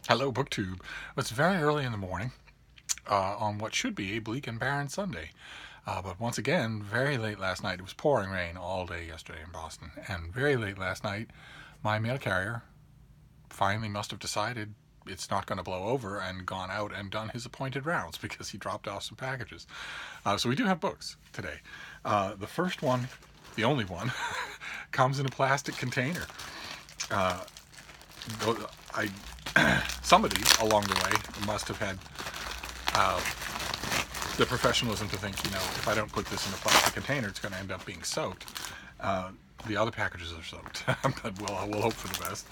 Hello, BookTube. It's very early in the morning on what should be a bleak and barren Sunday. But once again, very late last night, it was pouring rain all day yesterday in Boston. And very late last night, my mail carrier finally must have decided it's not going to blow over and gone out and done his appointed rounds because he dropped off some packages. So we do have books today. The first one, the only one, comes in a plastic container. I somebody along the way must have had the professionalism to think, if I don't put this in a plastic container, it's going to end up being soaked. The other packages are soaked, but we'll hope for the best.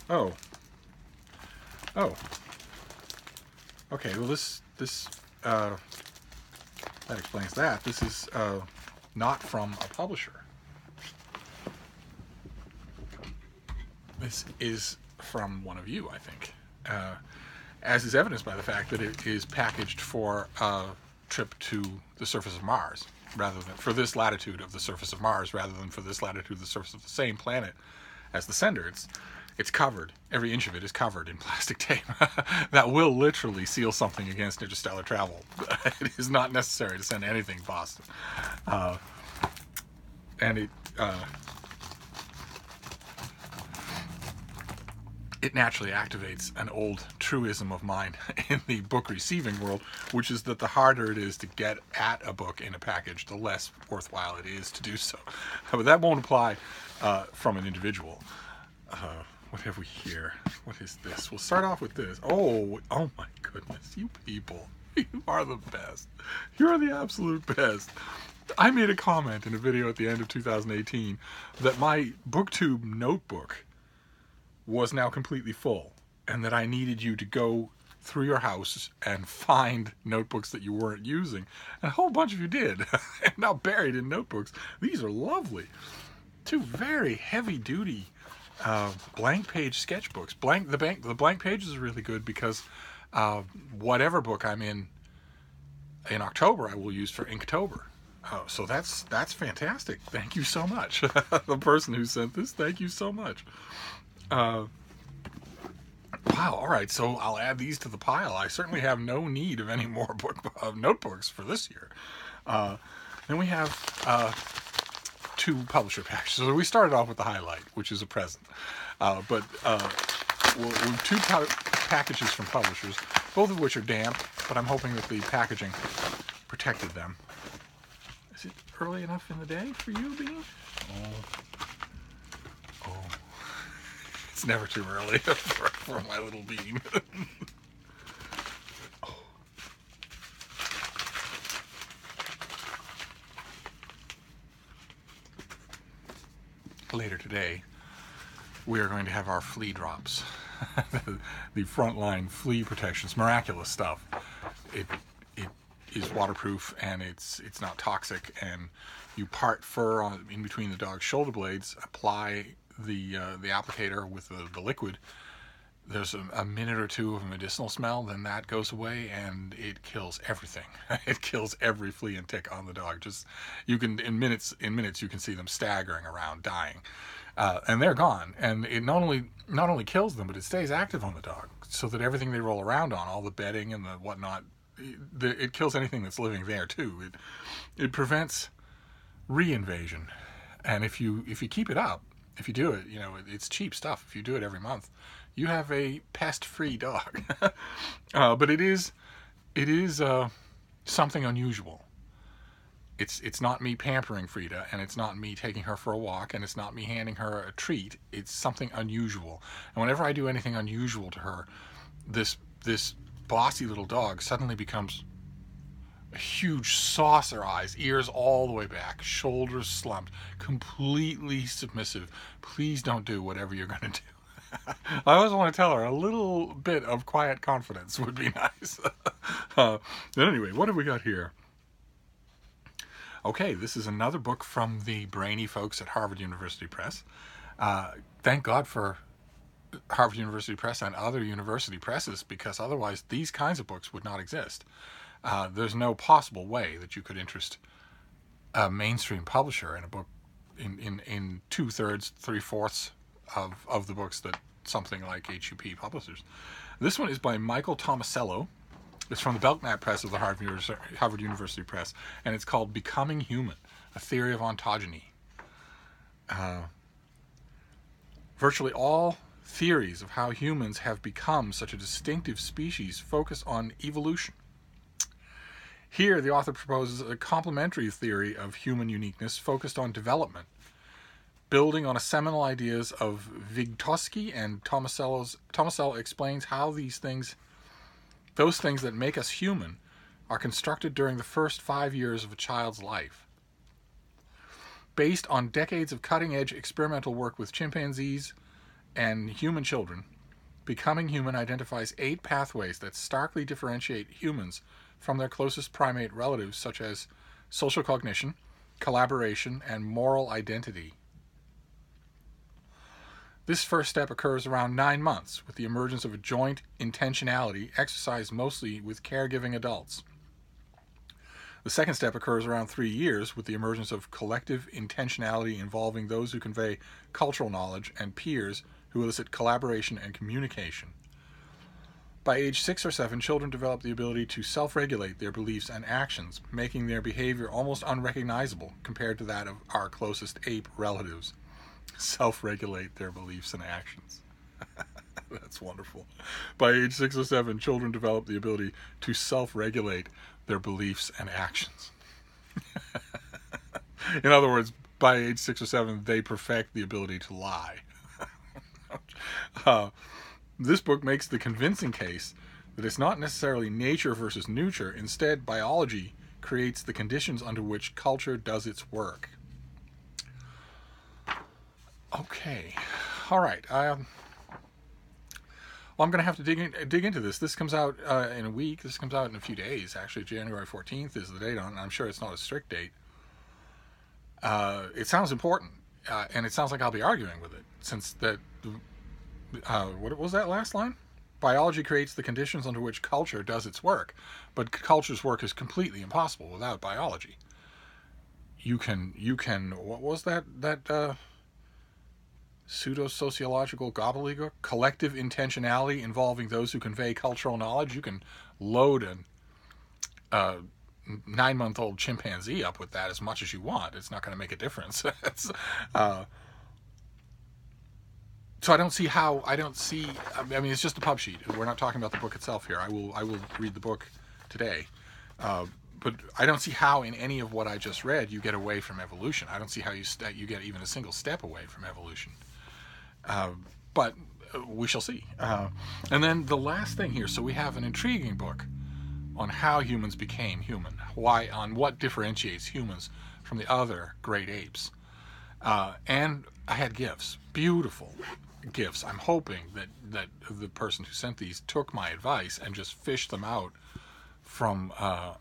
Oh. Okay. Well, this that explains that. This is not from a publisher. This is from one of you, I think, as is evidenced by the fact that it is packaged for a trip to the surface of Mars, rather than for this latitude of the surface of Mars, rather than for this latitude of the surface of the same planet as the sender. It's covered. Every inch of it is covered in plastic tape that will literally seal something against interstellar travel. It is not necessary to send anything to Boston, and it naturally activates an old truism of mine in the book receiving world, which is that the harder it is to get at a book in a package, the less worthwhile it is to do so. But that won't apply from an individual. What have we here? What is this? We'll start off with this. Oh my goodness, you people. You are the best. You are the absolute best. I made a comment in a video at the end of 2018 that my BookTube notebook was now completely full, and that I needed you to go through your house and find notebooks that you weren't using. And a whole bunch of you did. And now buried in notebooks. These are lovely. Two very heavy-duty blank page sketchbooks. The blank pages are really good because whatever book I'm in October, I will use for Inktober. So that's fantastic. Thank you so much. The person who sent this, thank you so much. Wow, alright, so I'll add these to the pile. I certainly have no need of any more notebooks for this year. Then we have two publisher packages. So we started off with the highlight, which is a present. But we'll two packages from publishers, both of which are damp, but I'm hoping that the packaging protected them. Is it early enough in the day for you, Bean? Oh. It's never too early for my little Bean. Oh. Later today, we are going to have our flea drops. The frontline flea protections, miraculous stuff. It is waterproof and it's not toxic, and you part fur in between the dog's shoulder blades, apply the applicator with the liquid. There's a minute or two of a medicinal smell, then that goes away and it kills everything. It kills every flea and tick on the dog. Just you can in minutes you can see them staggering around, dying, and they're gone. And it not only kills them, but it stays active on the dog, so that everything they roll around on, all the bedding and the whatnot, it kills anything that's living there too. It prevents reinvasion, and if you keep it up. If you do it, it's cheap stuff. If you do it every month, you have a pest-free dog. But it is something unusual. It's not me pampering Frida, and it's not me taking her for a walk, and it's not me handing her a treat. It's something unusual. And whenever I do anything unusual to her, this bossy little dog suddenly becomes huge saucer eyes, ears all the way back, shoulders slumped, completely submissive. Please don't do whatever you're going to do. I always want to tell her a little bit of quiet confidence would be nice. But anyway, what have we got here? Okay, this is another book from the brainy folks at Harvard University Press. Thank God for Harvard University Press and other university presses, because otherwise these kinds of books would not exist. There's no possible way that you could interest a mainstream publisher in a book in 2/3, 3/4 of the books that something like HUP Publishers. This one is by Michael Tomasello. It's from the Belknap Press of the Harvard University Press, and it's called Becoming Human, A Theory of Ontogeny. Virtually all theories of how humans have become such a distinctive species focus on evolution. Here, the author proposes a complementary theory of human uniqueness focused on development, building on a seminal ideas of Vygotsky and Tomasello explains how those things that make us human, are constructed during the first 5 years of a child's life. Based on decades of cutting-edge experimental work with chimpanzees and human children, Becoming Human identifies 8 pathways that starkly differentiate humans from their closest primate relatives, such as social cognition, collaboration, and moral identity. This first step occurs around 9 months, with the emergence of a joint intentionality exercised mostly with caregiving adults. The second step occurs around 3 years, with the emergence of collective intentionality involving those who convey cultural knowledge and peers who elicit collaboration and communication. By age 6 or 7, children develop the ability to self-regulate their beliefs and actions, making their behavior almost unrecognizable compared to that of our closest ape relatives. Self-regulate their beliefs and actions. That's wonderful. By age 6 or 7, children develop the ability to self-regulate their beliefs and actions. In other words, by age 6 or 7, they perfect the ability to lie. This book makes the convincing case that it's not necessarily nature versus nurture. Instead, biology creates the conditions under which culture does its work. Okay. All right. Well, I'm going to have to dig into this. This comes out in a week. This comes out in a few days. Actually, January 14th is the date on it. I'm sure it's not a strict date. It sounds important, and it sounds like I'll be arguing with it, since that... what was that last line? Biology creates the conditions under which culture does its work, but culture's work is completely impossible without biology. You can. What was that pseudo-sociological gobbledygook? Collective intentionality involving those who convey cultural knowledge. You can load a 9-month-old chimpanzee up with that as much as you want. It's not going to make a difference. So I don't see how. I mean, it's just a pub sheet. We're not talking about the book itself here. I will read the book today. But I don't see how in any of what I just read you get away from evolution. I don't see how you get even a single step away from evolution. But we shall see. And then the last thing here. So we have an intriguing book on how humans became human. On what differentiates humans from the other great apes. And I had gifts. Beautiful gifts. I'm hoping that the person who sent these took my advice and just fished them out from a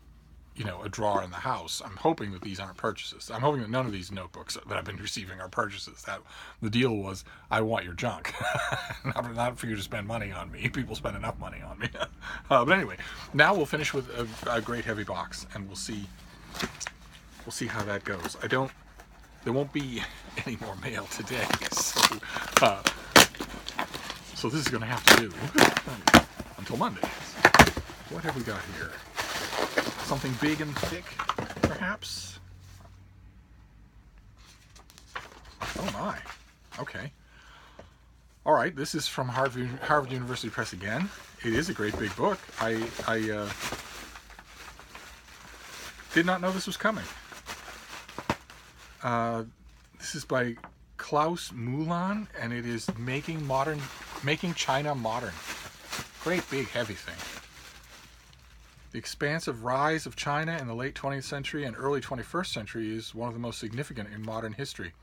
drawer in the house. I'm hoping that these aren't purchases. I'm hoping that none of these notebooks that I've been receiving are purchases. That the deal was, I want your junk, not for you to spend money on me. People spend enough money on me. But anyway, now we'll finish with a great heavy box, and we'll see how that goes. There won't be any more mail today, so this is going to have to do until Monday. What have we got here? Something big and thick, perhaps? Oh my. Okay. All right, this is from Harvard University Press again. It is a great big book. I did not know this was coming. This is by Klaus Mulan, and it is Making China Modern. Great big heavy thing. The expansive rise of China in the late 20th century and early 21st century is one of the most significant in modern history.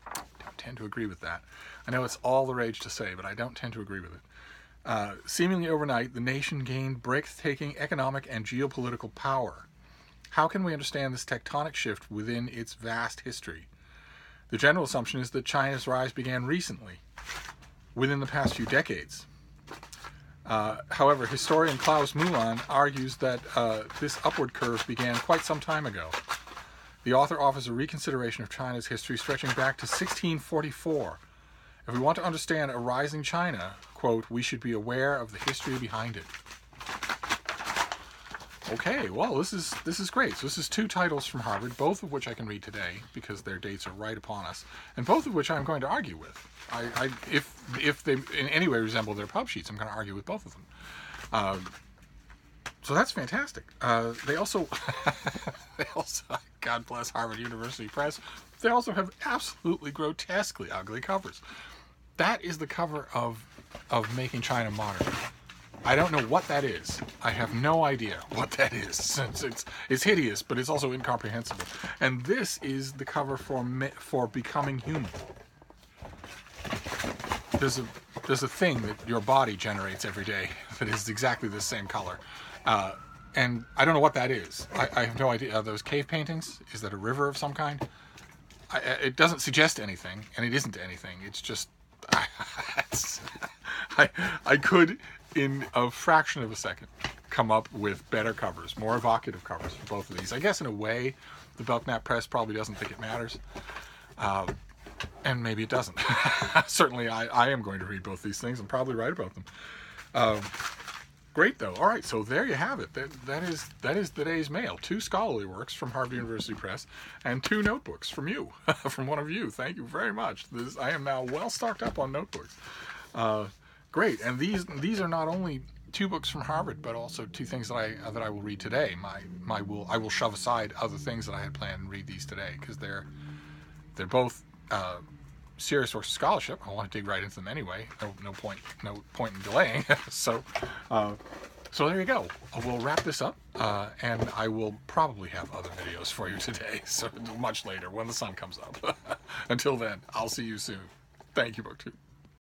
I don't tend to agree with that. I know it's all the rage to say, but I don't tend to agree with it. Seemingly overnight, the nation gained breathtaking economic and geopolitical power. How can we understand this tectonic shift within its vast history? The general assumption is that China's rise began recently, within the past few decades. However, historian Klaus Mulan argues that this upward curve began quite some time ago. The author offers a reconsideration of China's history stretching back to 1644 If we want to understand a rising China, quote, we should be aware of the history behind it. Okay, well, this is great. So this is 2 titles from Harvard, both of which I can read today because their dates are right upon us, and both of which I'm going to argue with. If they in any way resemble their pub sheets, I'm going to argue with both of them. So that's fantastic. They also, God bless Harvard University Press, they also have absolutely grotesquely ugly covers. That is the cover of Making China Modern. I don't know what that is. I have no idea what that is. Since it's hideous, but it's also incomprehensible. And this is the cover for Becoming Human. There's a thing that your body generates every day that is exactly the same color, and I don't know what that is. I have no idea. Are those cave paintings? Is that a river of some kind? It doesn't suggest anything, and it isn't anything. It's just I could, in a fraction of a second, come up with better covers, more evocative covers for both of these. I guess in a way, the Belknap Press probably doesn't think it matters. And maybe it doesn't. Certainly, I am going to read both these things and probably write about them. Great, though. All right, so there you have it. That is today's mail. 2 scholarly works from Harvard University Press and 2 notebooks from you, from one of you. Thank you very much. I am now well stocked up on notebooks. Great, and these are not only 2 books from Harvard, but also 2 things that I will read today. I will shove aside other things that I had planned and read these today because they're both serious works of scholarship. I want to dig right into them anyway. No point in delaying. So there you go. We'll wrap this up, and I will probably have other videos for you today. So much later when the sun comes up. Until then, I'll see you soon. Thank you, BookTube.